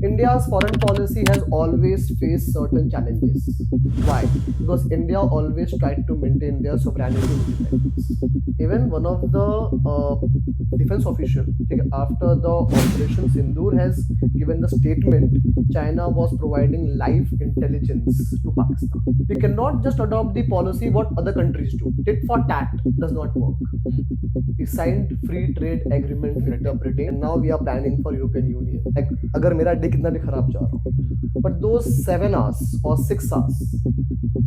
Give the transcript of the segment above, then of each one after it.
India's foreign policy has always faced certain challenges. Why? Because India always tried to maintain their sovereignty and independence. Even one of the defense official, after the Operation Sindoor has given the statement, China was providing live intelligence to Pakistan. We cannot just adopt the policy what other countries do. Tit for tat does not work. We signed free trade agreement with the Britain and now we are planning for European Union. Like अगर मेरा day कितना भी खराब जा रहा हो, but those 7 hours or 6 hours,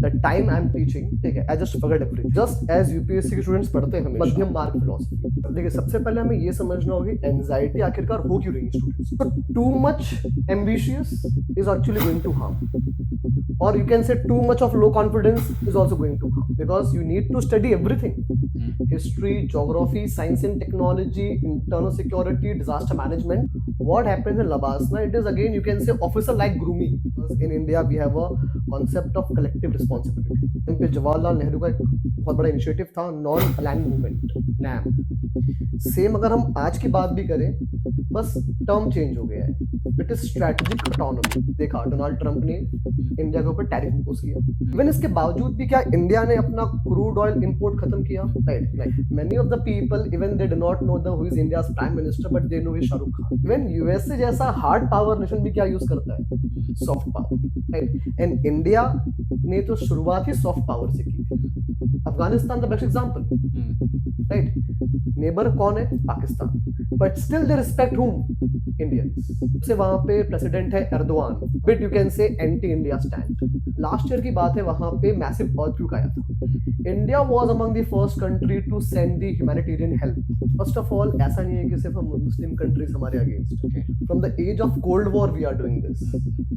the time I'm teaching, ठीक है, I just forget everything. Just as UPSC के स्टूडेंट्स पढ़ते हैं मध्यम मार्ग फिलोसफी, देखिए सबसे पहले हमें ये समझना होगी एंजाइटी आखिरकार हो क्यों रही है students. So too much ambitious is actually going to harm, or you can say too much of low confidence is also going to harm, because you need to study everything: history, geography, science and technology, internal security, disaster management. What happens in Labasna, it is again you can say officer like grooming, because in India we have a concept of collective responsibility. इन पे जवाहरलाल नेहरू का एक बहुत बड़ा initiative था, non aligned movement, NAM. Same अगर हम आज की बात भी करें, बस टर्म चेंज हो गया है. It is strategic autonomy. देखा डोनाल्ड ट्रंप ने इंडिया के ऊपर टैरिफ इंपोज किया. इवन इसके बावजूद भी क्या इंडिया ने अपना क्रूड ऑयल इंपोर्ट खत्म किया? Right. Many of the people even they do not know the who is India's prime minister, but they know his Shahrukh Khan. Even USA जैसा हार्ड पावर नेशन भी क्या यूज करता है? Soft power. Right. And India ने तो शुरुआत ही soft power से की थी. Afghanistan the best example. Right. Neighbour कौन है? Pakistan. But still they respect हुम? इंडियंस. से वहां पे प्रेसिडेंट है Erdogan, but you can say anti India stand. Last year की बात है, वहां पे मैसिव अर्थक्वेक आया था. India was among the first country to send the humanitarian help. First of all ऐसा नहीं है कि सिर्फ मुस्लिम कंट्रीज हमारे against. From the age of cold war we are doing this.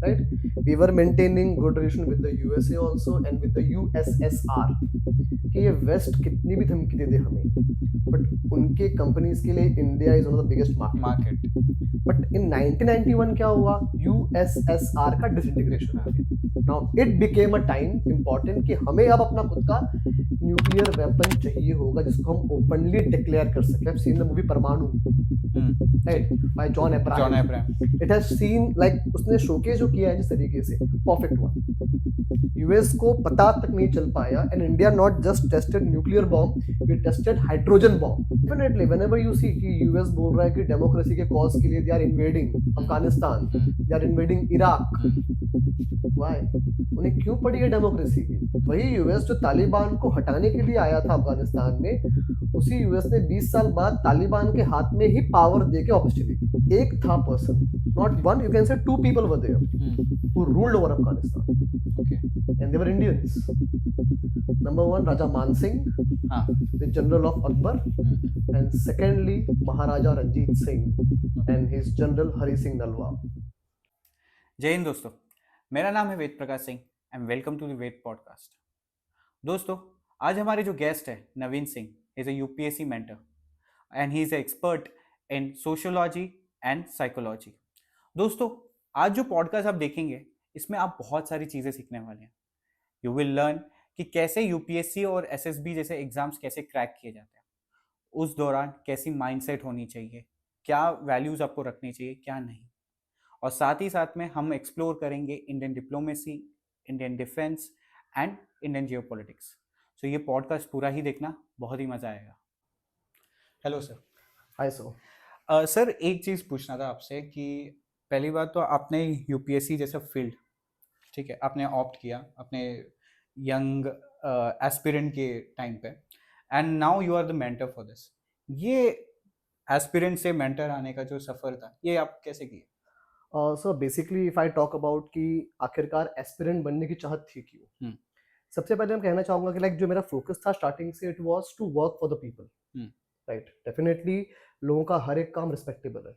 Right. We were maintaining good relation with the USA also and with the USSR, कि ये waste कितनी भी धमकी दे दे हमें, बट उनके कंपनीज के लिए India is one of the biggest market. But in 1991 क्या हुआ? यूएसएसआर का डिसइंटीग्रेशन हो गया. Now it became a time important कि हमें अब अपना खुद का न्यूक्लियर वेपन चाहिए होगा जिसको हम ओपनली डिक्लेयर कर सकें. Scene the movie Parmanu, right, by John Abraham. It has seen like उसने शोकेस जो किया है जिस तरीके से, परफेक्ट वन. यूएस को पता तक नहीं चल पाया, and India not just tested nuclear bomb, we tested hydrogen bomb. Definitely whenever you see कि यूएस बोल रहा है कि डेमोक्रेसी के कॉज के लिए they are invading Afghanistan, they are invading Iraq, why? उन्हें क्यों पड़ी है डेमोक्रेसी की? वही यूएस जो तालिबान को हटाने के लिए आया था अफगानिस्तान में, उसी यूएस ने 20 साल बाद तालिबान के हाथ में ही पावर देके वापस चली गई. एक था person, not one, you can say two people were there who ruled over Afghanistan. Okay. And they were Indians. Number one, Raja Man Singh, the general of Akbar, and secondly, Maharaja Ranjit Singh and his general Hari Singh Nalwa. जय हिंद दोस्तों, मेरा नाम है Ved Prakash Singh and welcome to the Ved podcast. दोस्तों, आज हमारे जो guest है Naveen Singh is a UPSC mentor and he is a expert in sociology and psychology. दोस्तों, आज जो पॉडकास्ट आप देखेंगे इसमें आप बहुत सारी चीज़ें सीखने वाले हैं. यू विल लर्न कि कैसे यूपीएससी और एसएसबी जैसे एग्जाम्स कैसे क्रैक किए जाते हैं, उस दौरान कैसी माइंडसेट होनी चाहिए, क्या वैल्यूज़ आपको रखनी चाहिए, क्या नहीं. और साथ ही साथ में हम एक्सप्लोर करेंगे Indian diplomacy, Indian defence and Indian geopolitics. So ये पॉडकास्ट पूरा ही देखना, बहुत ही मज़ा आएगा. Hello sir. Hi, sir. Sir, एक चीज़ पूछना था आपसे कि पहली बात तो आपने यूपीएससी जैसा फील्ड, ठीक है, आपने ऑप्ट किया अपने यंग एस्पिरेंट के टाइम पे, and now you are the mentor for this. ये एस्पिरेंट से मेंटर आने का जो सफ़र था, ये आप कैसे किए? So basically, if I talk about कि आखिरकार एस्पिरेंट बनने की चाहत थी क्यों, सबसे पहले मैं कहना चाहूँगा कि लाइक जो मेरा फोकस था स्टार्टिंग से, it was to work for the people. Right. Definitely लोगों का हर एक काम रिस्पेक्टेबल है,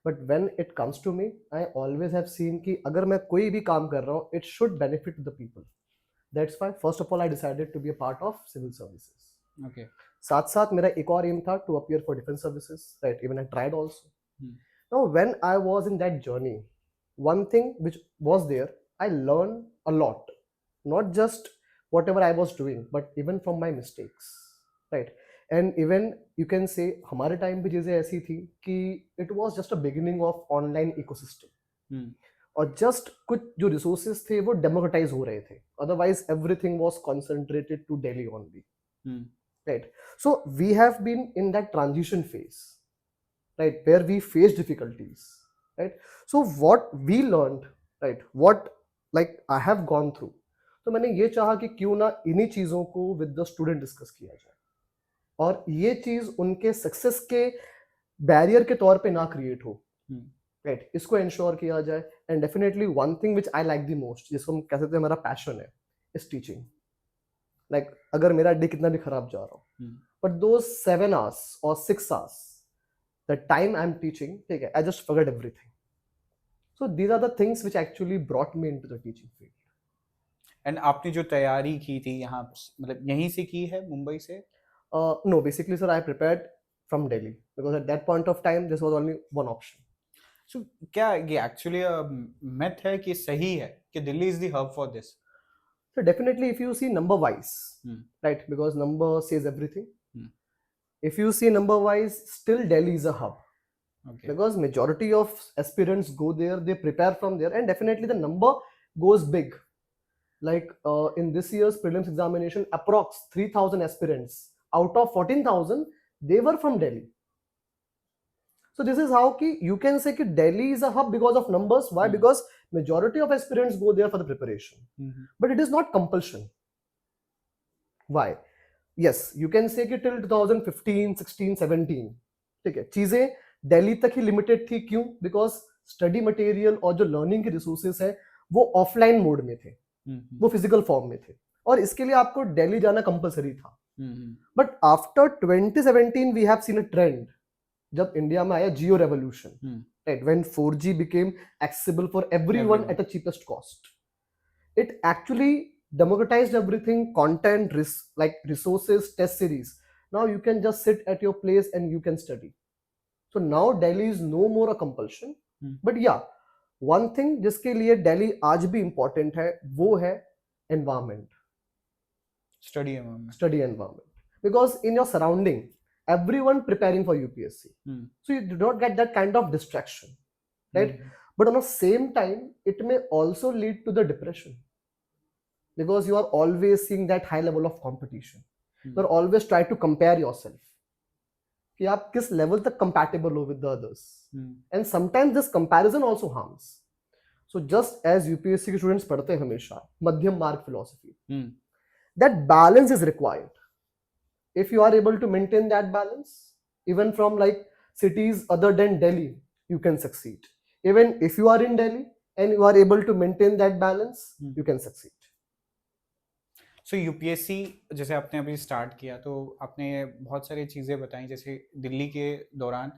but when it comes to me, I always have seen कि अगर मैं कोई भी काम कर रहा हूँ, it should benefit the people. That's why first of all I decided to be a part of civil services. Okay. साथ साथ मेरा एक और एम था to appear for defence services. Right. Even I tried also. Now, when I was in that journey, one thing which was there, I learned a lot. Not just whatever I was doing, but even from my mistakes. Right. And even you can say हमारे time पे चीज़ें ऐसी थी कि it was just a beginning of online ecosystem. और just कुछ जो resources थे वो डेमोक्रेटाइज हो रहे थे, otherwise everything was concentrated to Delhi only, right? So we have been in that transition phase, right, where we face difficulties, right? So what we learned, right, what like I have gone through, तो मैंने ये चाहा कि क्यों ना इन्हीं चीज़ों को विद द स्टूडेंट डिस्कस किया जाए और ये चीज़ उनके सक्सेस के बैरियर के तौर पे ना क्रिएट हो, राइट? इसको इंश्योर किया जाए। And definitely one thing which I like the most, जिसको हम कह सकते हैं हमारा पैशन है, इज टीचिंग। लाइक अगर मेरा डे कितना भी खराब जा रहा हो, बट दो 7 hours or 6 hours the time I'm teaching, okay, I just forget everything. So these are the things which actually brought me into the teaching field. And आपने जो तैयारी की थी यहाँ मतलब यहीं से की है, मुंबई से? No, basically, sir, I prepared from Delhi because at that point of time, this was only one option. So क्या ये एक्चुअली myth है कि सही है कि Delhi is the hub for this? So definitely, if you see number wise, right, because number says everything. If you see number wise, still Delhi is a hub. Okay. Because majority of aspirants go there, they prepare from there, and definitely the number goes big. Like in this year's prelims examination, approx 3,000 aspirants out of 14,000, they were from Delhi. So this is how you can say that Delhi is a hub because of numbers. Why? Because majority of aspirants go there for the preparation. But it is not compulsion. Why? Yes, you can say कि till 2015, 16, 17, ठीक है, चीजें दिल्ली तक ही limited थी। क्यों? Because study material और जो learning के रिसोर्सेस हैं वो ऑफलाइन मोड में थे, वो फिजिकल फॉर्म में थे, और इसके लिए आपको दिल्ली जाना कंपलसरी था। But after 2017 we have seen a trend, जब इंडिया में आया Jio revolution, right, when 4G became accessible for everyone at the cheapest cost, it actually democratized everything, content, like resources, test series. Now you can just sit at your place and you can study. So now Delhi is no more a compulsion. But yeah, one thing जिसके लिए Delhi आज भी important है वो है environment, study environment. Study environment, because in your surrounding everyone preparing for UPSC, so you do not get that kind of distraction, right? But on the same time it may also lead to the depression, because you are always seeing that high level of competition. You are always trying to compare yourself कि आप किस level तक compatible हो with the others. And sometimes this comparison also harms. So just as UPSC के students पढ़ते हैं हमेशा मध्यम मार्ग philosophy, that balance is required. If you are able to maintain that balance, even from like cities other than Delhi, you can succeed. Even if you are in Delhi and you are able to maintain that balance, you can succeed. So UPSC जैसे आपने अभी start किया तो आपने बहुत सारी चीज़ें बताई, जैसे दिल्ली के दौरान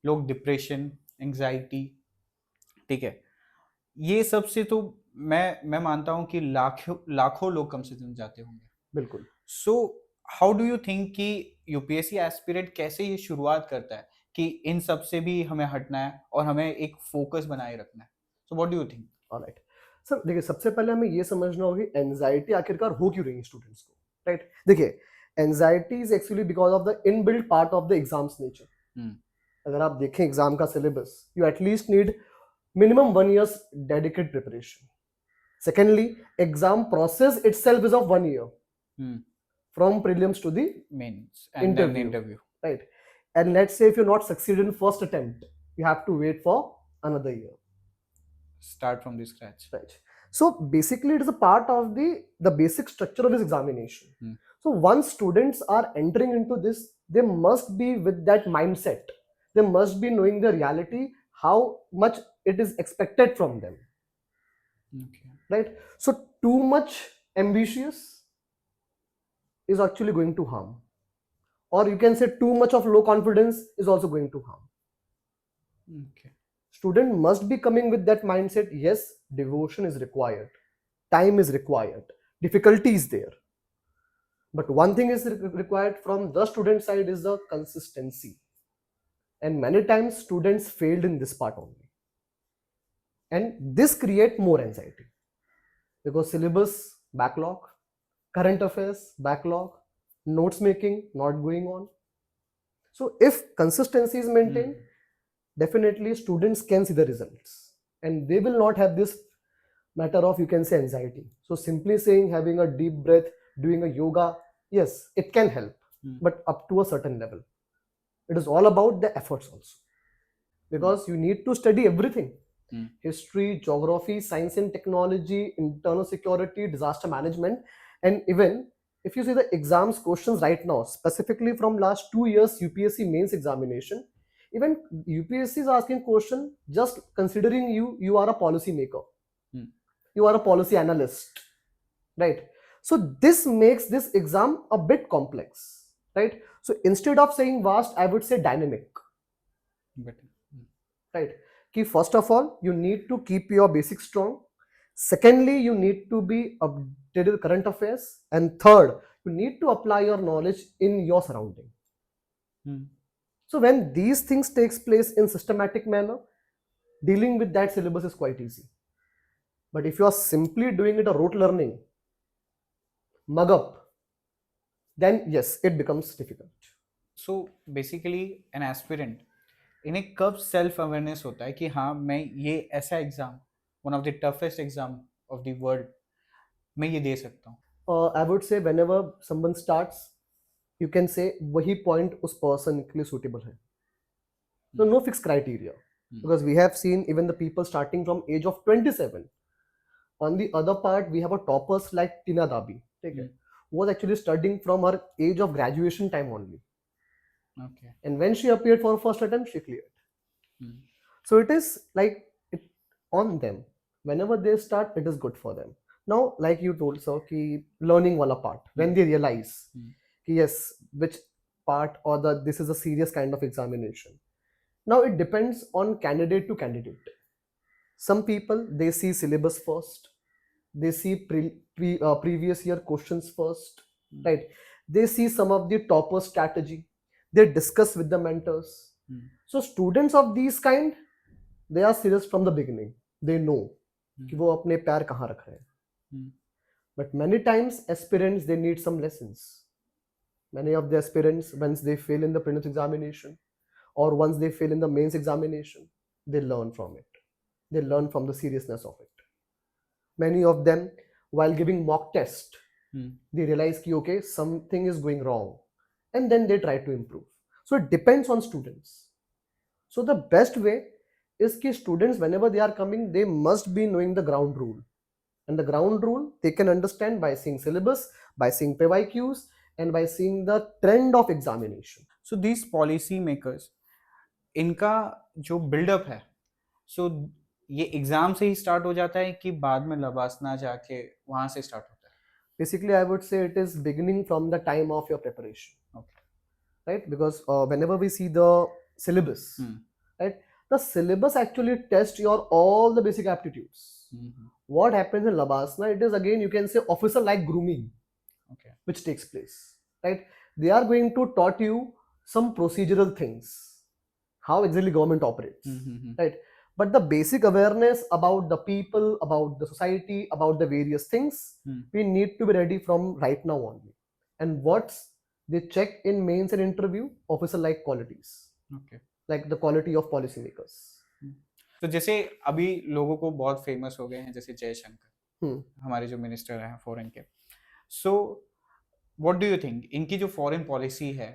लोग डिप्रेशन, एंजाइटी, ठीक है, ये सब से तो मैं मानता हूँ कि लाखों लोग कम से कम जाते होंगे। बिल्कुल। सो हाउ डू यू थिंक कि यूपीएससी एस्पिरेंट कैसे ये शुरुआत करता है कि इन सब से भी हमें हटना है और हमें एक फोकस बनाए रखना है? So what do you think? Alright sir, देखिए सबसे पहले हमें ये समझना होगा कि एंजाइटी आखिरकार हो क्यों रही है स्टूडेंट्स को, राइट? देखिए anxiety is actually because of the inbuilt part of the exams nature. अगर आप देखें एग्जाम का syllabus, you at least need minimum 1 year's dedicated preparation. Secondly, exam process itself is of 1 year, from prelims to the mains and then the interview, right? And let's say if you're not succeeded in first attempt, you have to wait for another year, start from the scratch, right? So basically it is a part of the basic structure of this examination. So once students are entering into this, they must be with that mindset, they must be knowing the reality, how much it is expected from them. Okay. Right? So too much ambitious is actually going to harm, or you can say too much of low confidence is also going to harm. Okay. Student must be coming with that mindset. Yes, devotion is required, time is required, difficulty is there, but one thing is required from the student side is the consistency. And many times students failed in this part only, and this create more anxiety because syllabus backlog, current affairs backlog, notes making not going on. So if consistency is maintained, definitely students can see the results. and they will not have this matter of, you can say, anxiety. So simply saying, having a deep breath, doing a yoga, yes, it can help, but up to a certain level. It is all about the efforts also, because you need to study everything: history, geography, science and technology, internal security, disaster management. And even if you see the exams questions right now, specifically from last 2 years UPSC mains examination, even UPSC is asking question just considering you are a policy maker, you are a policy analyst, right? So this makes this exam a bit complex, right? So instead of saying vast, I would say dynamic, right? Ki first of all, you need to keep your basics strong. Secondly, you need to be updated with current affairs. And third, you need to apply your knowledge in your surrounding. So when these things takes place in systematic manner, dealing with that syllabus is quite easy. But if you are simply doing it a rote learning, mug up, then yes, it becomes difficult. So basically an aspirant इन्हें कब self awareness होता है कि हाँ मैं ये ऐसा exam, one of the toughest exam of the world, मैं ये दे सकता हूँ? I would say whenever someone starts, you can say वही point उस person के लिए suitable है. So no fixed criteria, because we have seen even the people starting from age of 27. On the other part, we have a toppers like Tina Dabi, okay, who was actually studying from her age of graduation time only. Okay. And when she appeared for first attempt, she cleared. So it is like it on them. Whenever they start, it is good for them. Now, like you told, sir, ki learning wala part, when they realize ki yes, which part or the this is a serious kind of examination. Now it depends on candidate to candidate. Some people, they see syllabus first, they see previous year questions first, right? They see some of the topper strategy, they discuss with the mentors. So students of these kind, they are serious from the beginning. They know कि वो अपने पैर कहाँ रख रहे हैं. But many times aspirants, they need some lessons. Many of the aspirants, once they fail in the prelims examination or once they fail in the mains examination, they learn from it. They learn from the seriousness of it. Many of them, while giving mock test, they realize ki okay, something is going wrong, and then they try to improve. So it depends on students. So the best way is ki students, whenever they are coming, they must be knowing the ground rule. And the ground rule they can understand by seeing syllabus, by seeing PYQs, and by seeing the trend of examination. So these policy makers, इनका जो buildup है, so ये exam से ही start हो जाता है कि बाद में लबासना जाके वहां से स्टार्ट होता है? Basically, I would say it is beginning from the time of your preparation. Okay. Right? Because whenever we see the syllabus, right, the syllabus actually tests your all the basic aptitudes. What happens in Labasna, it is again, you can say, officer like grooming, Okay. which takes place, right? They are going to taught you some procedural things, how exactly government operates, right? But the basic awareness about the people, about the society, about the various things, we need to be ready from right now only. And what's they check in mains and interview, officer like qualities, Okay. like the quality of policymakers. तो जैसे अभी लोगों को बहुत famous हो गए हैं, जैसे जयशंकर, हमारे जो मिनिस्टर हैं फॉरेन के. So what do you think, इनकी जो फॉरेन पॉलिसी है,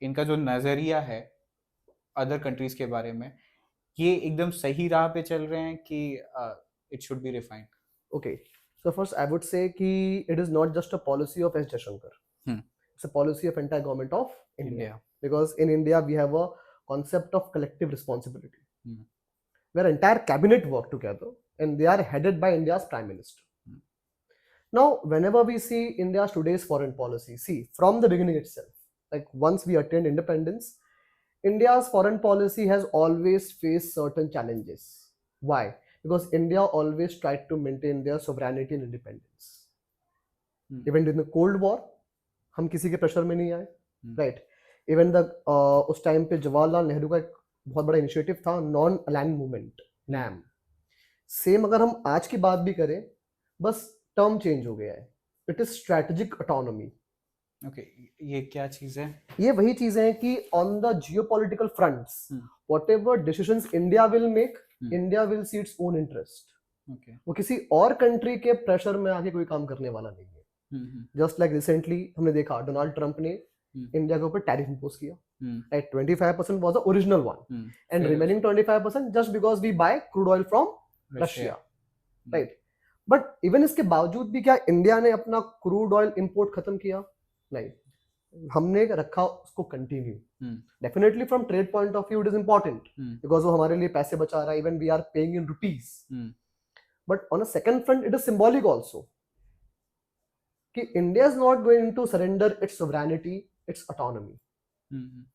इनका जो नजरिया है अदर कंट्रीज के बारे में, ये एकदम सही राह पे चल रहे हैं कि it should be refined? Okay, so first I would say ki it is not just a policy of S. Jaishankar. It's a policy of entire government of India. Because in India we have a concept of collective responsibility, where entire cabinet work together and they are headed by India's Prime Minister. Now, whenever we see India's today's foreign policy, see from the beginning itself, like once we attained independence, India's foreign policy has always faced certain challenges. Why? Because India always tried to maintain their sovereignty and independence. Even during the Cold War, हम किसी के pressure में नहीं आए, right? Even the उस time पे जवाहरलाल नेहरू का एक बहुत बड़ा इनिशिएटिव था, non aligned movement, NAM. Same अगर हम आज की बात भी करें, बस टर्म चेंज हो गया है. It is strategic autonomy. Okay, ये क्या चीज है? ये वही चीजें हैं कि on the geopolitical fronts, whatever decisions India will make, India will see its own interest. Okay. वो किसी और कंट्री के प्रेशर में आके कोई काम करने वाला नहीं है. जस्ट लाइक रिसेंटली हमने देखा डोनाल्ड ट्रंप ने इंडिया के ऊपर टैरिफ इंपोज किया. At 25% was the original one, and Fair. remaining 25% just because we buy crude oil from Russia. Right? But even इसके बावजूद भी क्या इंडिया ने अपना क्रूड ऑयल इंपोर्ट खत्म किया? नहीं, हमने रखा उसको continue. Definitely from trade point of view it is important because वो हमारे लिए पैसे बचा रहा है. Even we are paying in rupees. But on a second front it is symbolic also कि India is not going to surrender its sovereignty, its autonomy.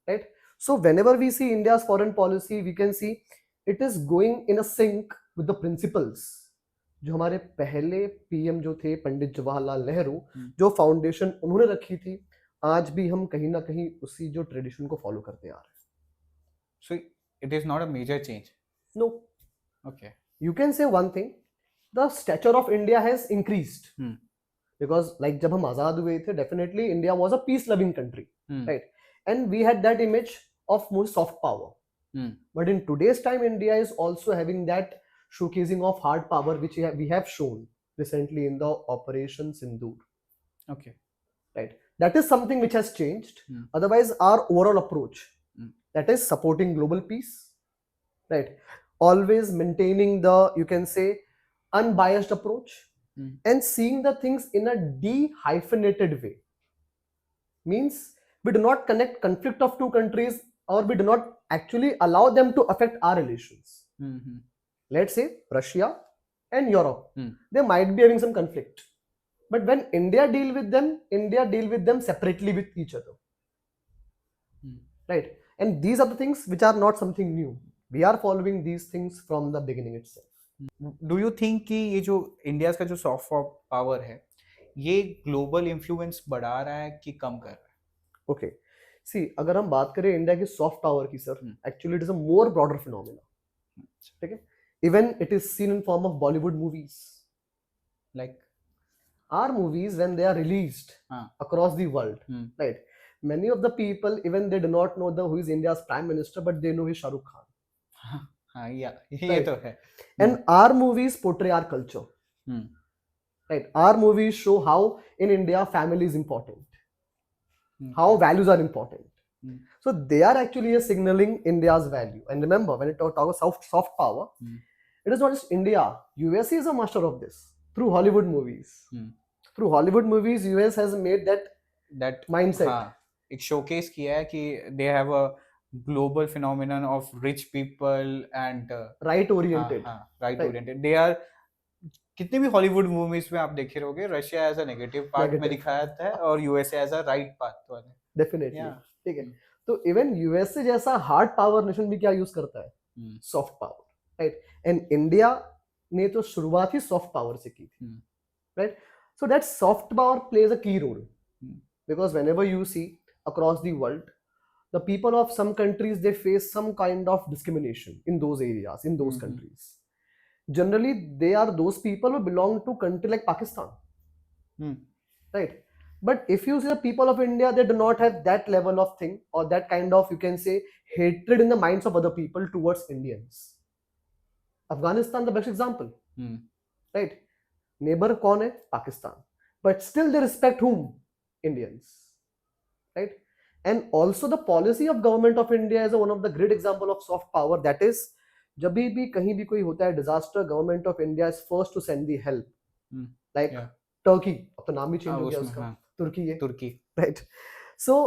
Right? So whenever we see India's foreign policy, we can see it is going in a sync with the principles जो हमारे पहले PM जो थे पंडित जवाहरलाल नेहरू, जो foundation उन्होंने रखी थी, आज भी हम कहीं ना कहीं उसी जो ट्रेडिशन को फॉलो करते आ रहे हैं. So it is not a major change. No. Okay. You can say one thing, the stature of India has increased. Because like जब हम आजाद हुए थे, definitely India was a peace loving country. Right? And we had that image of more soft power. But in today's time, India is also having that showcasing of hard power, which we have shown recently in the Operation Sindoor. Okay. Right. That is something which has changed. Otherwise, our overall approach, that is supporting global peace, right? Always maintaining the, you can say, unbiased approach and seeing the things in a de-hyphenated way. Means we do not connect conflict of two countries, or we do not actually allow them to affect our relations. Let's say Russia and Europe, they might be having some conflict, but when India deal with them separately with each other. Right? And these are the things which are not something new. We are following these things from the beginning itself. Do you think कि ये जो India का जो soft power है, ये global influence बढ़ा रहा है कि कम कर रहा है? Okay. See, अगर हम बात करें इंडिया की सॉफ्ट पावर की sir, actually it is a more broader phenomena. ठीक है? Even it is seen in form of Bollywood movies. Like our movies, when they are released across the world, right? Many of the people, even they do not know who is India's prime minister, but they know he's Shah Rukh Khan. Yeah, Right. ये तो है. And our movies portray our culture. Right? Our movies show how in India family is important. How values are important. So they are actually signaling India's value. And remember, when it talks about soft power, it is not just India. USA is a master of this through Hollywood movies. Through Hollywood movies, US has made that mindset. हाँ, एक showcase किया है कि they have a global phenomenon of rich people and right oriented. Right oriented. They are कितने भी Hollywood movies में आप देखे रहोगे, Russia as a negative part में दिखाया जाता है और USA as a right part वाले. डेफिनेटली. ठीक है. तो इवन यूएसए जैसा हार्ड पावर नेशन भी क्या यूज करता है? Soft power. Right? And India ने तो शुरुआत ही सॉफ्ट पावर से की थी. Right? So that soft power plays a key role because whenever you see across the world, the people of some countries, they face some kind of discrimination in those areas, in those countries. Generally, they are those people who belong to country like Pakistan. Right? But if you see the people of India, they do not have that level of thing or that kind of, you can say, hatred in the minds of other people towards Indians. Afghanistan, the best example. Right? Neighbor kaun hai? Pakistan. But still they respect whom? Indians. Right? And also the policy of government of India is one of the great example of soft power. That is, जब भी कहीं भी कोई होता है disaster, government of India is first to send the help. Like Turkey, अब तो नाम ही चेंज हो गया उसका, तुर्की है. तुर्की. Right. So,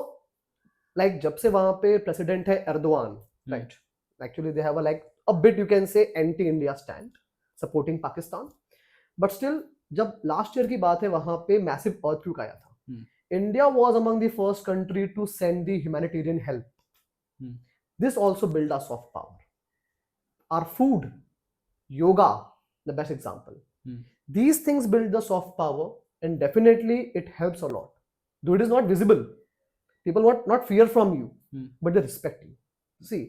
like जब से वहाँ पे president है Erdogan, right? Actually, they have a bit, you can say, anti-India stand, supporting Pakistan. But still, जब last year की बात है, वहाँ पे massive earthquake आया था. India was among the first country to send the humanitarian help. This also built our soft power. Our food, yoga, the best example. These things build the soft power, and definitely it helps a lot. Though it is not visible, people not fear from you, but they respect you. See,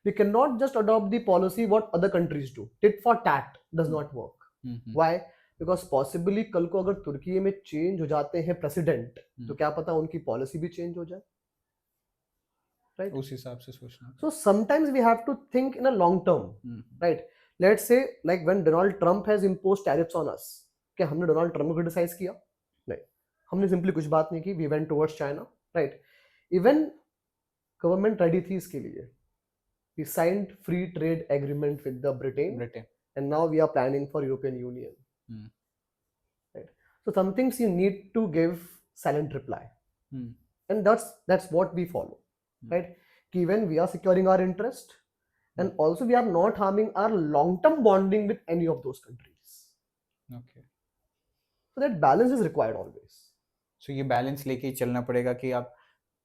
we cannot just adopt the policy what other countries do. Tit for tat does not work. Why? Because possibly कल को अगर तुर्की में change हो जाते हैं president, तो क्या पता उनकी पॉलिसी भी चेंज हो जाए. राइट? उस हिसाब से सोचना. So sometimes we have to think in a long term. Right? Let's say like when Donald Trump has imposed tariffs on us, क्या हमने डोनाल्ड ट्रम्प को क्रिटिसाइज किया? नहीं, हमने सिंपली कुछ बात नहीं की, we went towards China, right? Even government ready थी इसके लिए, we signed free trade agreement with the Britain, Britain. and now we are planning for European Union. Hmm. Right? So some things you need to give silent reply, Hmm. and that's what we follow, right? Even we are securing our interest, and also we are not harming our long-term bonding with any of those countries. Okay. So that balance is required always. So ये balance लेके ही चलना पड़ेगा कि आप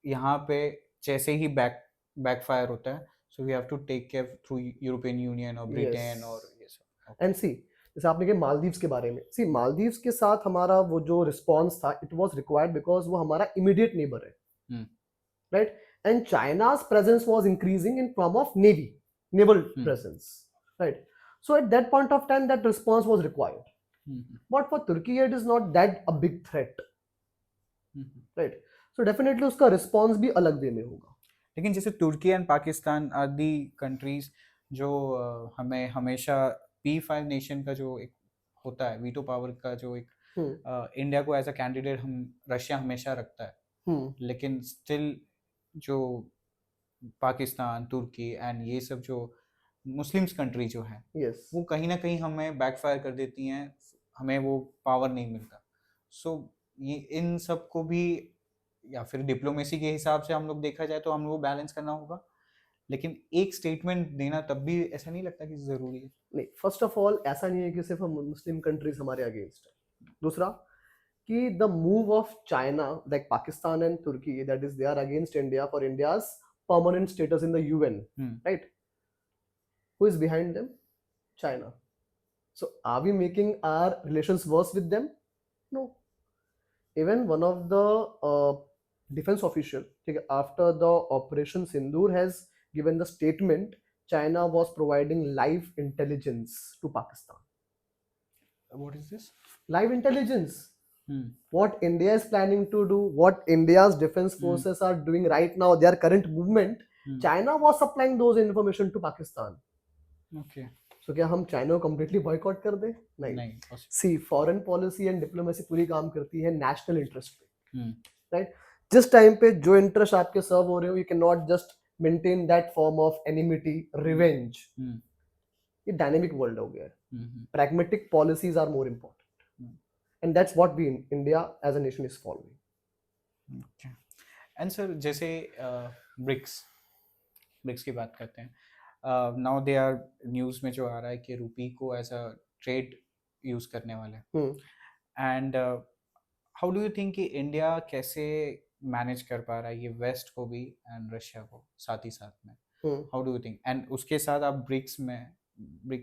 यहाँ पे जैसे ही backfire होता है, so we have to take care through European Union और ब्रिटेन और ये सब। And see, जैसे आपने कहा मालदीव्स के बारे में, सी मालदीव्स के साथ हमारा वो जो रिस्पॉन्स था, इट वाज रिक्वायर्ड बिकॉज वो हमारा इमीडिएट नेबर है, right? And चाइना's presence was increasing in form of naval presence, right? So at that point of time that response was required, but for Turkey it is not that a big threat, right? So definitely उसका response भी अलग way में होगा। लेकिन जैसे Turkey and Pakistan are the countries जो हमें हमेशा P5 नेशन का जो एक होता है वीटो पावर का जो एक इंडिया को एज अ कैंडिडेट हम रशिया हमेशा रखता है, लेकिन स्टिल जो पाकिस्तान तुर्की एंड ये सब जो मुस्लिम्स कंट्री जो है वो कहीं ना कहीं हमें बैकफायर कर देती हैं, हमें वो पावर नहीं मिलता। सो ये इन सब को भी या फिर डिप्लोमेसी के हिसाब से हम लोग देखा जाए तो हम लोग बैलेंस करना होगा, लेकिन एक स्टेटमेंट देना तब भी ऐसा नहीं लगता कि जरूरी है। नहीं, फर्स्ट ऑफ ऑल ऐसा नहीं है कि सिर्फ मुस्लिम कंट्रीज हमारे अगेंस्ट है। दूसरा कि the move of China like Pakistan and Turkey that is they are against India for India's permanent status in the UN, right? Who is behind them? China. So are we making our relations worse with them? No. Even one of the defense official, after the Operation Sindoor has given the statement, China was providing live intelligence to Pakistan. What is this? Live intelligence. What India is planning to do, what India's defense forces are doing right now, their current movement, China was supplying those information to Pakistan. Okay. So क्या हम China को completely boycott कर दें? नहीं। See, foreign policy and diplomacy पूरी काम करती है national interest पे, right? जिस टाइम पे जो interest आपके serve हो रहे हो, you cannot just maintain that form of enmity, revenge. ये dynamic world हो गया है. Pragmatic policies are more important. And that's what we in India as a nation is following. Okay. And sir, जैसे BRICS की बात करते हैं, now they are news में जो आ रहा है कि रुपी को एज अ ट्रेड यूज करने वाले हैं, and how do you think कि इंडिया कैसे मैनेज कर पा रहा है ये वेस्ट को भी एंड रशिया को साथ ही साथ में? How do you think? And उसके साथ आप ब्रिक्स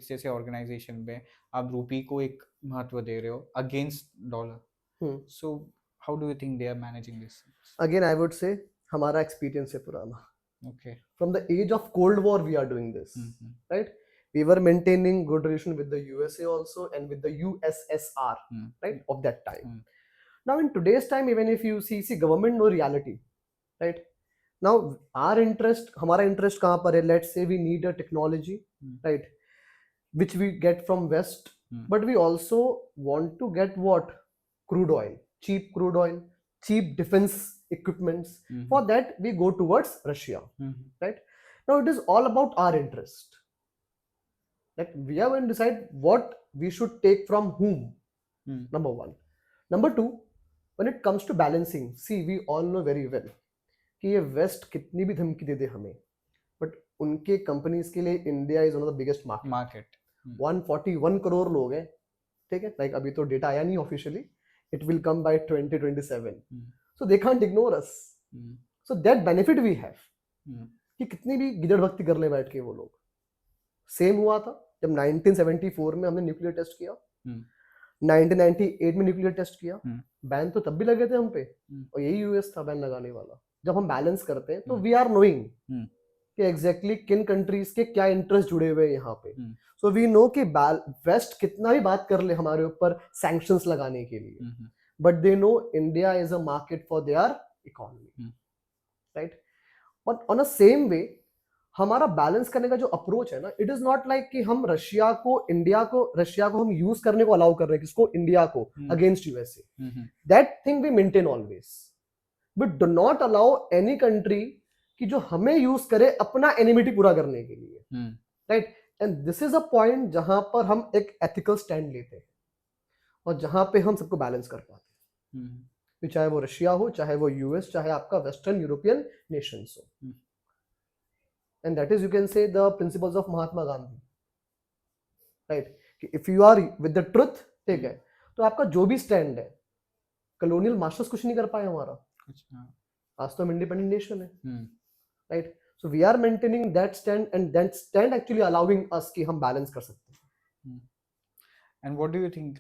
जैसे ऑर्गेनाइजेशन में आप रूपी को एक महत्व दे रहे हो against dollar, so how do you think they are managing this? Again I would say हमारा एक्सपीरियंस है पुराना. Okay. From the age of Cold War we are doing this, right? We were maintaining good relation with the USA also and with the USSR, right, of that time. Now in today's time, even if you see government know reality, right? Now our interest, हमारा interest कहाँ पर है? Let's say we need a technology, right, which we get from West, but we also want to get what? Crude oil, cheap crude oil, cheap defense equipments. For that we go towards Russia, right? Now it is all about our interest. Like we are going to decide what we should take from whom. Number one. Number two, when it comes to balancing, see we all know very well कि ये waste कितनी भी धमकी दे दे हमें, but उनके companies के लिए India is one of the biggest market. 141 crore लोग हैं, ठीक है? लाइक अभी तो डेटा आया नहीं officially, it will come by 2027. So they can't ignore us. So that benefit we have. कि कितनी भी गिदड़ भक्ति कर ले बैठ के वो लोग. सेम हुआ था जब 1974 में हमने न्यूक्लियर टेस्ट किया, 1998 में न्यूक्लियर टेस्ट किया, बैन तो तब भी लगे थे हम पे, और यही यूएस था बैन लगाने वाला. जब हम बैलेंस करते हैं तो वी आर नोइंग कि एग्जैक्टली किन कंट्रीज के क्या इंटरेस्ट जुड़े हुए हैं यहाँ पे. सो वी नो कि वेस्ट कितना भी बात कर ले हमारे ऊपर सैंक्शंस लगाने के लिए, but they know India is a market for their economy, right? But on a same way हमारा बैलेंस करने का जो अप्रोच है ना, इट इज नॉट लाइक कि हम रशिया को हम यूज करने को अलाउ कर रहे हैं, किसको, इंडिया को against USA. That thing we maintain always, but do not allow any country कि जो हमें यूज करे अपना एनिमिटी पूरा करने के लिए, right. And this is a point जहां पर हम एक एथिकल स्टैंड लेते हैं और जहां पे हम सबको बैलेंस कर पाते हैं, कि चाहे वो रशिया हो, चाहे वो यूएस, चाहे आपका वेस्टर्न यूरोपियन नेशंस हो. And that is, you can say, the principles of Mahatma Gandhi, right. कि if you are with the truth, ठीक है, तो आपका जो भी स्टैंड है, कॉलोनियल मास्टर्स कुछ नहीं कर पाए हमारा. आज तो हम इंडिपेंडेंट नेशन है, right. So we are maintaining that stand, and that stand actually allowing us कि हम बैलेंस कर सकते हैं. And what do you think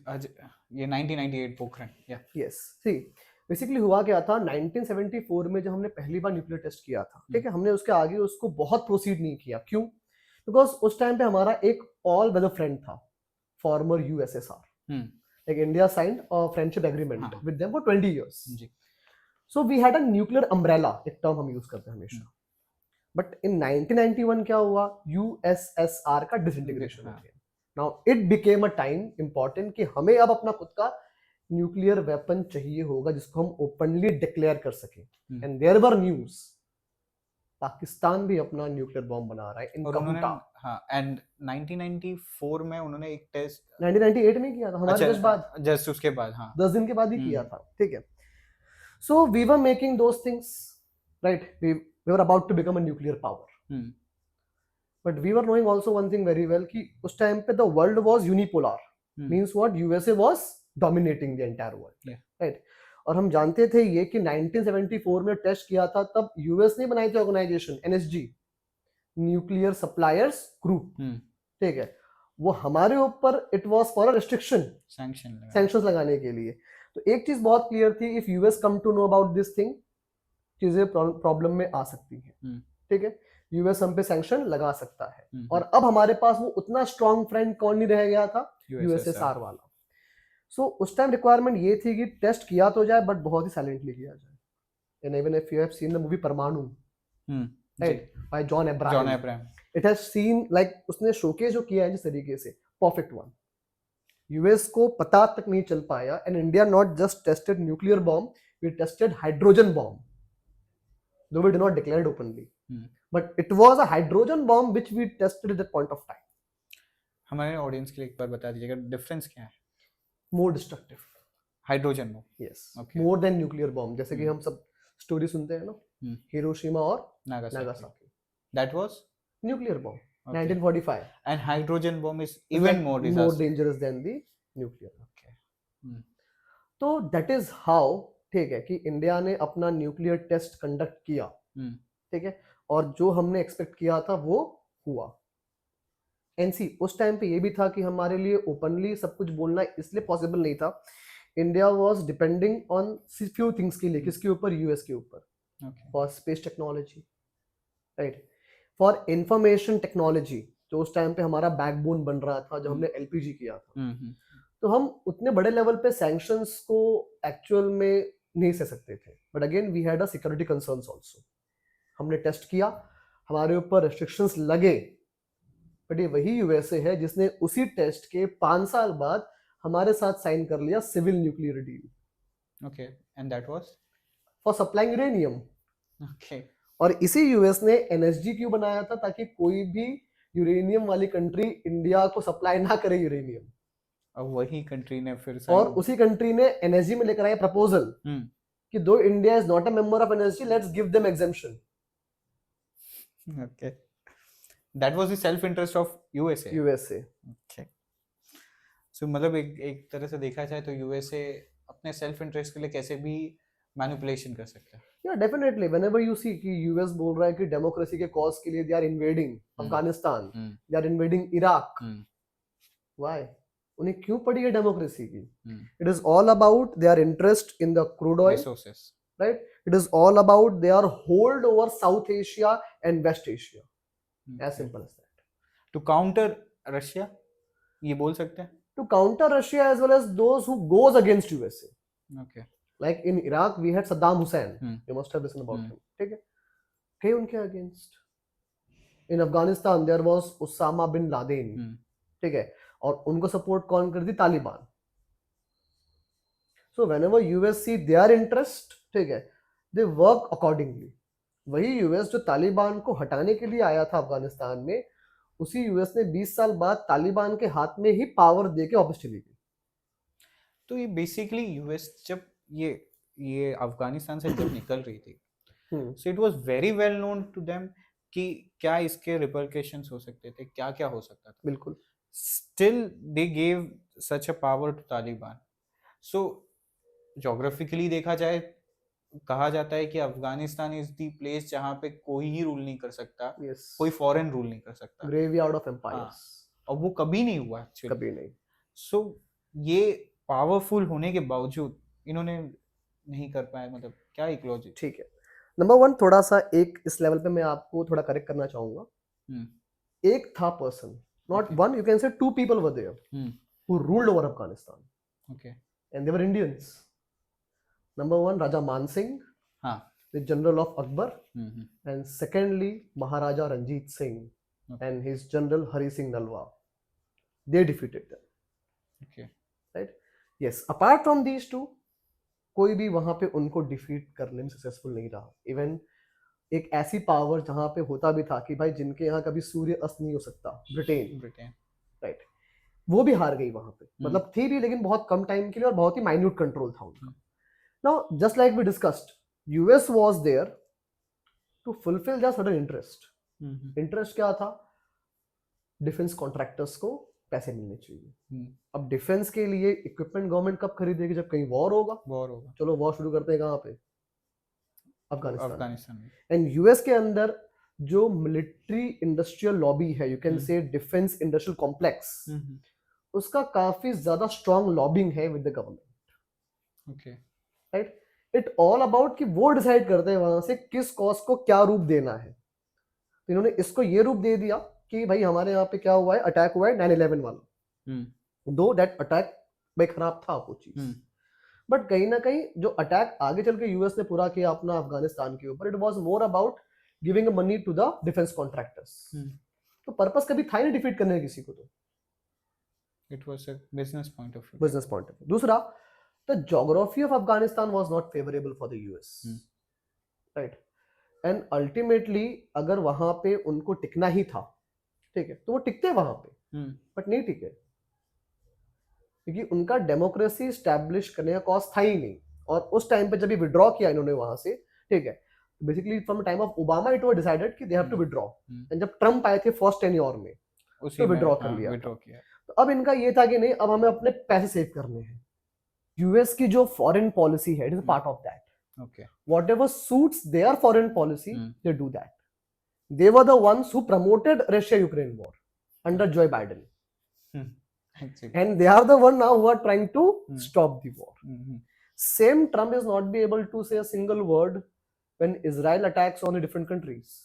ये 1998 पोखरण? यस, सी बेसिकली हुआ क्या था, 1974 में जब हमने पहली बार न्यूक्लियर टेस्ट किया था, ठीक है, हमने उसके आगे उसको बहुत प्रोसीड नहीं किया. क्यों? बिकॉज उस टाइम पे हमारा एक ऑल वेदर फ्रेंड था, former USSR. Like India signed a friendship agreement with them for 20 years. So we had a nuclear umbrella, एक टर्म हम यूज करते हैं हमेशा. बट इन 1991 क्या हुआ, यूएसएसआर का डिसइंटीग्रेशन हो गया. Now it became a time important कि हमें अब अपना खुद का न्यूक्लियर वेपन चाहिए होगा जिसको हम ओपनली डिक्लेयर कर सके. And there were news, Pakistan भी अपना न्यूक्लियर बॉम्ब बना रहा है इन कहूटा. हाँ, एंड 1994 में उन्होंने एक टेस्ट 1998 में किया था, हमारे जस्ट बाद, जस्ट उसके बाद, हाँ 10 दिन के बाद ही किया था, ठीक है. So we were making those things, right. We were about to become a nuclear power, but we were knowing also one thing very well कि उस टाइम पे the world was unipolar. Means what, USA was dominating the entire world, right. और हम जानते थे ये कि 1974 में टेस्ट किया था, तब यूएस ने बनाई थी organisation NSG, nuclear suppliers group, ठीक है. वो हमारे ऊपर it was for a restriction, sanctions लगाने के लिए. तो एक चीज बहुत क्लियर थी, if US come to know about this thing, चीजें प्रॉब्लम में आ सकती है, ठीक है. यूएस हम पे सैंक्शन लगा सकता है. और अब हमारे पास वो उतना स्ट्रॉन्ग फ्रेंड कौन नहीं रह गया था, यूएसएसआर वाला. सो उस टाइम रिक्वायरमेंट ये थी कि टेस्ट किया तो जाए, बट बहुत ही साइलेंटली किया जाए. And even if you have seen the movie Parmanu, right, by John Abraham, it has seen like, उसने शोकेस जो किया है जिस तरीके से, परफेक्ट वन. यूएस को पता तक नहीं चल पाया. And India not just tested nuclear bomb, we tested hydrogen bomb, though we did not declare it openly, but it was a hydrogen bomb which we tested at that point of time. हमारे audience के लिए एक बार बता दीजिएगा difference क्या है. More destructive, hydrogen bomb, yes, more than nuclear bomb. जैसे कि हम सब स्टोरी सुनते हैं ना, हिरोशिमा और Nagasaki, that was nuclear bomb, 1945. and hydrogen bomb is even more dangerous than the nuclear. Okay. तो that is how, ठीक है, कि इंडिया ने अपना न्यूक्लियर टेस्ट कंडक्ट किया, ठीक है. और जो हमने एक्सपेक्ट किया था वो हुआ. एनसी उस टाइम पे ये भी था कि हमारे लिए ओपनली सब कुछ बोलना इसलिए पॉसिबल नहीं था. India was depending on few things के लिए, किसके ऊपर, यूएस के ऊपर, for space technology, right, for information technology, जो उस टाइम पे हमारा बैकबोन बन रहा था, जब हमने एलपीजी किया था. तो हम उतने बड़े लेवल पे सैंक्शंस को एक्चुअल में नहीं सह सकते थे. But again we had a security concerns also. हमने टेस्ट किया, हमारे ऊपर रेस्ट्रिक्शंस लगे, बट ये वही यूएसए है जिसने उसी टेस्ट के 5 साल बाद हमारे साथ साइन कर लिया civil nuclear deal. Okay, and that was for supplying uranium. Okay. और इसी यूएस ने एनएसजी क्यों बनाया था, ताकि कोई भी यूरेनियम वाली कंट्री इंडिया को सप्लाई ना करे यूरेनियम. और वही कंट्री ने फिर और उसी कंट्री ने एनएसजी में लेकर आया प्रपोजल कि दो India is not a member of NSG, let's give them exemption. Okay, that was the self interest of USA. Okay. So मतलब एक तरह से देखा जाए तो यूएसए अपने सेल्फ इंटरेस्ट के लिए कैसे भी मैनिपुलेशन कर सकता है. या डेफिनेटली, व्हेनेवर यू सी कि यूएस बोल रहा है कि डेमोक्रेसी के कॉज के लिए they are invading Afghanistan, they are invading Iraq, why? उन्हें क्यों पड़ी है डेमोक्रेसी की? It is all about their interest in the crude oil resources, right. It is all about their hold over South Asia and West Asia, as simple as that. To counter Russia, ये बोल सकते हैं, to counter Russia as well as those who goes against USA. Okay. Like in Iraq we had Saddam Hussein, you must have listen about him, ठीक है, थे उनके against. In Afghanistan there was Osama bin Laden, ठीक है, और उनको support कौन करती? Taliban. So whenever US see their interest, ठीक है, दे वर्क अकॉर्डिंगली. वही यूएस जो तालिबान को हटाने के लिए आया था अफगानिस्तान में, उसी यूएस ने 20 साल बाद तालिबान के हाथ में ही पावर दे के वापस चली गई. तो ये बेसिकली यूएस जब ये अफगानिस्तान से जब निकल रही थी, so it was very well known to them कि क्या इसके रिपरकशंस हो सकते थे, क्या क्या हो सकता था. बिल्कुल. Still they gave such a power to Taliban. So geographically देखा जाए, कहा जाता है कि अफगानिस्तान इज द प्लेस जहाँ पे कोई ही रूल नहीं कर सकता, यस, कोई फॉरेन रूल नहीं कर सकता. ग्रेवयार्ड ऑफ हाँ, एम्पायर्स. और वो कभी नहीं हुआ एक्चुअली. कभी नहीं. सो ये पावरफुल होने के बावजूद इन्होंने नहीं कर पाए, मतलब क्या इकोलॉजी. ठीक है. नंबर वन, थोड़ा सा एक इस लेवल पे मैं आपको थोड़ा करेक्ट करना चाहूंगा. एक था person, not one, you can say two people were there who ruled over Afghanistan. Okay. And they were Indians. Number one, Raja Man Singh, हाँ. the general of Akbar, and secondly Maharaja Ranjit Singh and his general Hari Singh Nalwa. They defeated them. Okay. Right? Yes. Apart from these two, कोई भी वहां पे उनको defeat करने में successful नहीं रहा. इवन एक ऐसी पावर जहां पे होता भी था कि भाई जिनके यहाँ कभी सूर्य अस्त नहीं हो सकता, ब्रिटेन, राइट, वो भी हार गई वहां पे. मतलब थी भी, लेकिन बहुत कम टाइम के लिए और बहुत ही माइन्यूट कंट्रोल था उनका. Now just like we discussed, US was there to fulfill their certain interest. Interest क्या था? डिफेंस कॉन्ट्रैक्टर्स को पैसे मिलने चाहिए. अब डिफेंस के लिए इक्विपमेंट गवर्नमेंट कब खरीदेगी? जब कहीं वॉर होगा. चलो वॉर शुरू करते हैं कहाँ पे? अफगानिस्तान में. एंड यूएस के अंदर जो मिलिट्री इंडस्ट्रियल लॉबी है, यू कैन से डिफेंस इंडस्ट्रियल कॉम्प्लेक्स, उसका काफी ज्यादा स्ट्रॉन्ग लॉबिंग है with the government. Okay. Right. It all about कि वो डिसाइड करते हैं वहां से किस कॉज को क्या रूप देना है. तो इन्होंने इसको ये रूप दे दिया कि भाई हमारे यहाँ पे क्या हुआ है, अटैक हुआ है 9/11 वाला. दो दैट अटैक भाई खराब था वो चीज, बट कहीं ना कहीं जो अटैक आगे चल के यूएस ने पूरा किया अपना अफगानिस्तान के ऊपर, it was more about giving money to the defence contractors. तो पर्पस कभी था ही नहीं डिफीट करने किसी को. तो it was a business point of view. दूसरा, the geography of Afghanistan was not favorable for the US. Right. And ultimately अगर वहां पे उनको टिकना ही था, ठीक है, तो वो टिकते वहां पे, बट नहीं टिके, क्योंकि उनका डेमोक्रेसी स्टैब्लिश करने का कॉज था ही नहीं. और उस टाइम पे जब भी विड्रॉ किया इन्होंने वहां से, ठीक है, basically from time of Obama it was decided कि they have to withdraw. And जब ट्रम्प आए थे फर्स्ट टेन्योर में, तो विड्रॉ कर लिया. तो अब इनका ये था कि नहीं, अब हमें अपने पैसे सेव करने हैं. यूएस की जो फॉरेन पॉलिसी है, it is part of that. Okay. Whatever suits their foreign policy, they do that. They were the ones who promoted Russia-Ukraine war under Joe Biden. And they are the one now who are trying to stop the war. Same Trump is not be able to say a single word when Israel attacks on the different countries.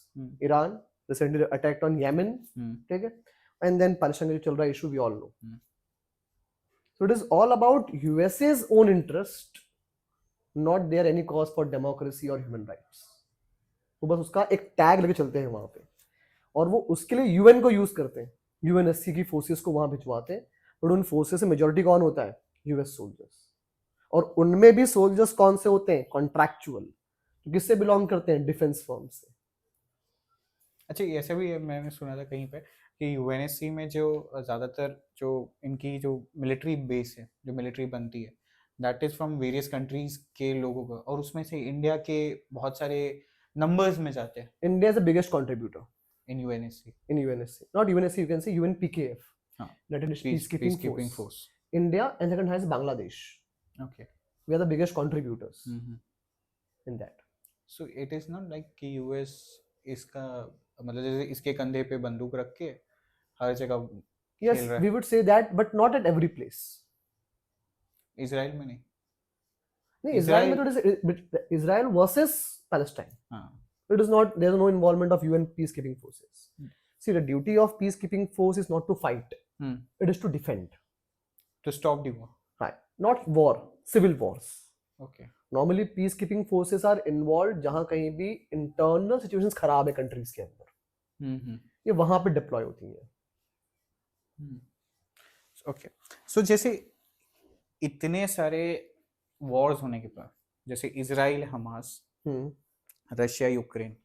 Iran recently attacked on Yemen, okay? And then Palestine chal raha issue we all know. So it is all about USA's own interest, not there any cause for democracy or human rights. वो बस उसका एक tag लेके चलते हैं वहां पे, और वो उसके लिए यूएन को यूज करते हैं, यूएनएससी की फोर्सेस को वहां भिजवाते हैं. बट उन फोर्सेस से मेजोरिटी कौन होता है? US soldiers. और उनमें भी सोल्जर्स कौन से होते हैं? कॉन्ट्रैक्चुअल. किससे बिलोंग करते हैं? डिफेंस फर्म से. अच्छा, ऐसे भी मैंने सुना था कहीं पे कि यूएनएससी में जो ज़्यादातर जो इनकी जो मिलिट्री बेस है, जो मिलिट्री बनती है, that is from various countries के लोगों का, और उसमें से इंडिया के बहुत सारे नंबर्स में जाते हैं. India is the biggest contributor in UNSC. In UNSC, not UNSC, you can say UNPKF. That is peacekeeping force. India, and second has Bangladesh. Okay. We are the biggest contributors in that. So it is not like कि US इसका मतलब जैसे इसके कंधे पे बंदूक रख के हर जगह. Yes, we would say that, but not at every place. Israel में नहीं. नहीं, इजराइल में तो Israel versus Palestine. It is not, there is no involvement of UN peacekeeping forces. See, the duty of peacekeeping force is not to fight. It is to defend. To stop the war. Right. Not war, civil wars. Okay. Normally peacekeeping forces are involved जहाँ कहीं भी internal situations खराब है countries के अंदर. ये वहां पे डिप्लॉय होती हैं। ओके, सो जैसे इतने सारे वॉर्स होने के बाद, जैसे इजराइल हमास, हम्म रशिया यूक्रेन,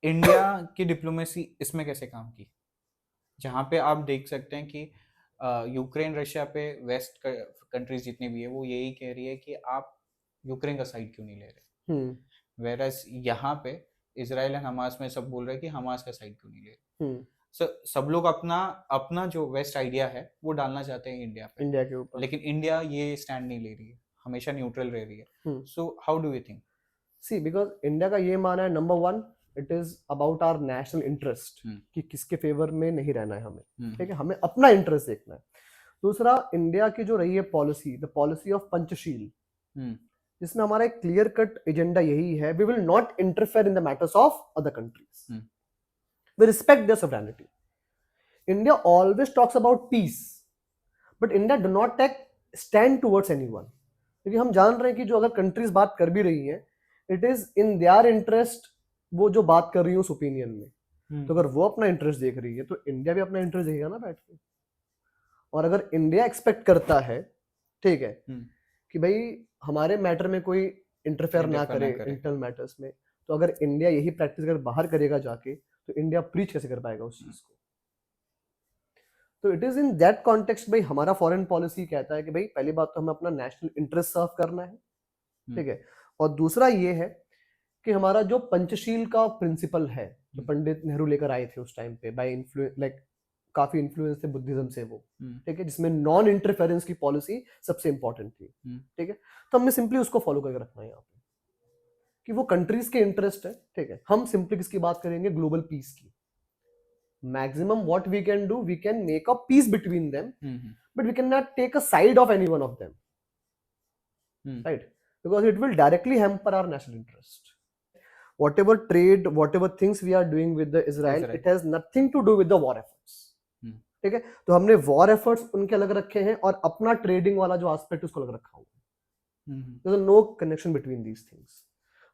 इंडिया की डिप्लोमेसी इसमें कैसे काम की? जहाँ पे आप देख सकते हैं कि यूक्रेन रशिया पे वेस्ट कंट्रीज जितनी भी है वो यही कह रही है कि आप यूक्रेन का साइड क्यों नहीं ले रहे, हम्म वेरस यहाँ पे इसराइल एंड हमास में सब बोल रहे हैं कि हमास का साइड क्यों नहीं ले रहे। हम्म सब लोग अपना अपना जो वेस्ट आइडिया है वो डालना चाहते हैं इंडिया पे, इंडिया के ऊपर। लेकिन इंडिया ये स्टैंड नहीं ले रही है, हमेशा न्यूट्रल रह रही है। So how do you think? See because India का ये मानना है, number one, it is about our national interest कि किसके फेवर में नहीं रहना है हमें, ठीक है, हमें अपना इंटरेस्ट देखना है। दूसरा, इंडिया की जो रही है policy, the policy of Panchsheel, जिसमें हमारा एक क्लियर कट एजेंडा यही है, we will not interfere in the matters of other countries, we respect their sovereignty. India always talks about peace, but India do not take stand towards anyone, क्योंकि हम जान रहे हैं कि जो अगर कंट्रीज बात कर भी रही हैं, it is in their interest वो जो बात कर रही है उस ओपिनियन में। तो अगर वो अपना इंटरेस्ट देख रही है तो इंडिया भी अपना इंटरेस्ट देखेगा ना बैठ के। और अगर इंडिया एक्सपेक्ट करता है, ठीक है, कि भाई हमारे मैटर में कोई इंटरफेयर ना करे इंटरनल मैटर्स में, तो अगर इंडिया यही प्रैक्टिस अगर बाहर करेगा जाके, तो इंडिया प्रीच कैसे कर पाएगा उस चीज को? तो it is in that context भाई हमारा फॉरेन पॉलिसी कहता है कि भाई पहली बात तो हमें अपना नेशनल इंटरेस्ट सर्व करना है, ठीक है, और दूसरा ये है कि हमारा जो पंचशील का प्रिंसिपल है, जो पंडित नेहरू लेकर आए थे उस टाइम पे, बाय इन्फ्लुएंस, लाइक काफी इन्फ्लुएंस थे बुद्धिज्म से वो, ठीक है, जिसमें नॉन इंटरफेरेंस की पॉलिसी सबसे इंपॉर्टेंट थी, ठीक है। तो हमने सिंपली उसको फॉलो करके रखना है यहाँ पे कि वो कंट्रीज के इंटरेस्ट है, ठीक है। हम सिंपली किसकी बात करेंगे? ग्लोबल पीस की। Maximum what we can do, we can make a peace between them, but we can not take a side of any one of them, right? Because it will directly hamper our national interest. Whatever trade, whatever things we are doing with the Israel, it has nothing to do with the war efforts. ठीक है, तो हमने war efforts उनके अलग रखे हैं और अपना ट्रेडिंग वाला जो एस्पेक्ट उसको अलग रखा हुआ है। There is no connection between these things.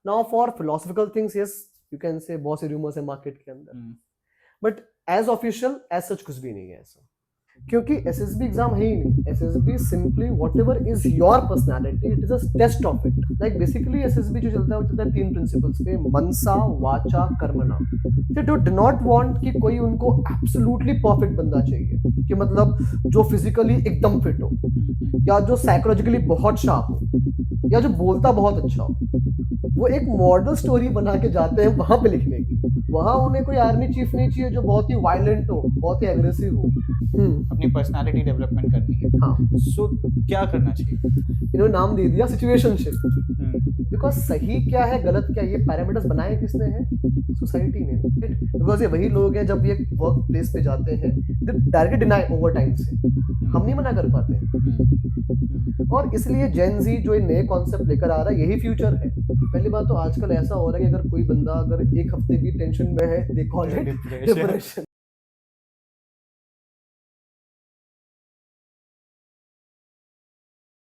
Now for philosophical things, yes, you can say बहुत से rumors है मार्केट के अंदर, but as official, as such कुछ भी नहीं है ऐसा, क्योंकि एसएसबी एग्जाम है ही नहीं। SSB simply whatever is your personality, it is a test of it. Like basically SSB जो चलता है वो चलता है 3 प्रिंसिपल्स पे, मनसा, वाचा, कर्मणा। दे डू नॉट वांट कि कोई उनको एब्सोल्युटली परफेक्ट बंदा चाहिए, कि मतलब जो फिजिकली एकदम फिट हो, या जो साइकोलॉजिकली बहुत शार्प हो, या जो बोलता बहुत अच्छा हो। वो एक मॉडल स्टोरी बना के जाते हैं वहां पे लिखने की। वहां उन्हें कोई आर्मी चीफ नहीं चाहिए जो बहुत ही वायलेंट हो, बहुत ही एग्रेसिव हो। अपनी पर्सनालिटी डेवलपमेंट करनी है। हाँ, सो क्या करना चाहिए? इन्होंने नाम दे दिया सिचुएशनशिप। बिकॉज सही क्या है, गलत क्या है, ये पैरामीटर्स बनाए किसने हैं? सोसाइटी ने। बिकॉज ये वही लोग हैं जब ये वर्क प्लेस पे जाते हैं, डायरेक्टली डिनाई ओवर टाइम से, हम नहीं मना कर पाते। और इसलिए जेन जी जो नए कॉन्सेप्ट लेकर आ रहा है, यही फ्यूचर है। पहली बात तो आजकल ऐसा हो रहा है कि अगर कोई बंदा अगर एक हफ्ते भी टेंशन में है, दे कॉल इट डिप्रेशन।